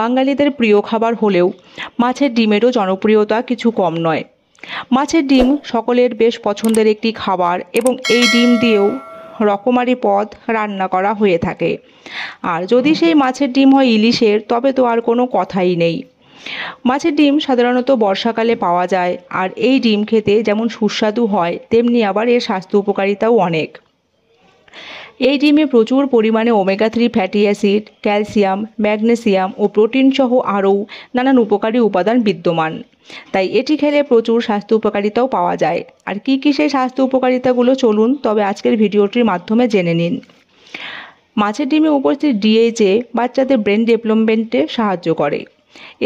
বাঙালিদের প্রিয় খাবার হলেও মাছের ডিমেরও জনপ্রিয়তা কিছু কম নয়। মাছের ডিম সকলের বেশ পছন্দের একটি খাবার এবং এই ডিম দিয়েও রকমারি পদ রান্না করা হয়ে থাকে। আর যদি সেই মাছের ডিম হয় ইলিশের, তবে তো আর কোনো কথাই নেই। মাছের ডিম সাধারণত বর্ষাকালে পাওয়া যায়, আর এই ডিম খেতে যেমন সুস্বাদু হয় তেমনি আবার এর স্বাস্থ্য উপকারিতাও অনেক। এই ডিমে প্রচুর পরিমাণে ওমেগা-3 ফ্যাটি অ্যাসিড, ক্যালসিয়াম, ম্যাগনেসিয়াম ও প্রোটিন সহ আরও নানান উপকারী উপাদান বিদ্যমান। তাই এটি খেলে প্রচুর স্বাস্থ্য উপকারিতাও পাওয়া যায়। আর কী কী সেই স্বাস্থ্য উপকারিতাগুলো চলুন তবে আজকের ভিডিওটির মাধ্যমে জেনে নিন। মাছের ডিমে উপস্থিত ডিএইচএ বাচ্চাদের ব্রেন ডেভেলপমেন্টে সাহায্য করে।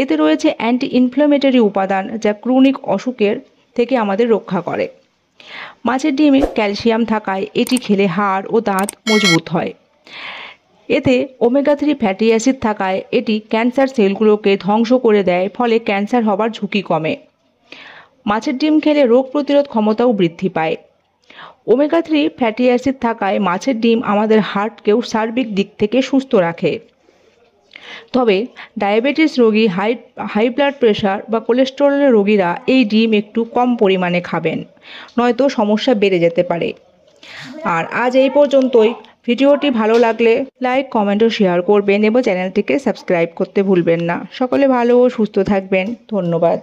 এতে রয়েছে অ্যান্টি ইনফ্ল্যামেটরি উপাদান যা ক্রনিক অসুখের থেকে আমাদের রক্ষা করে। মাছের ডিমে ক্যালসিয়াম থাকায় এটি খেলে হাড় ও দাঁত মজবুত হয়। এতে ওমেগা-3 ফ্যাটি অ্যাসিড থাকায় এটি ক্যান্সার সেলগুলোকে ধ্বংস করে দেয়, ফলে ক্যান্সার হবার ঝুঁকি কমে। মাছের ডিম খেলে রোগ প্রতিরোধ ক্ষমতাও বৃদ্ধি পায়। ওমেগা-3 ফ্যাটি অ্যাসিড থাকায় মাছের ডিম আমাদের হার্টকেও সার্বিক দিক থেকে সুস্থ রাখে। তবে ডায়াবেটিস রোগী, হাই ব্লাড প্রেশার বা কোলেস্টেরলের রোগীরা এই ডিম একটু কম পরিমাণে খাবেন, নয়তো সমস্যা বেড়ে যেতে পারে। আর আজ এই পর্যন্তই। ভিডিওটি ভালো লাগলে লাইক, কমেন্ট ও শেয়ার করবেন এবং চ্যানেলটিকে সাবস্ক্রাইব করতে ভুলবেন না। সকলে ভালো ও সুস্থ থাকবেন। ধন্যবাদ।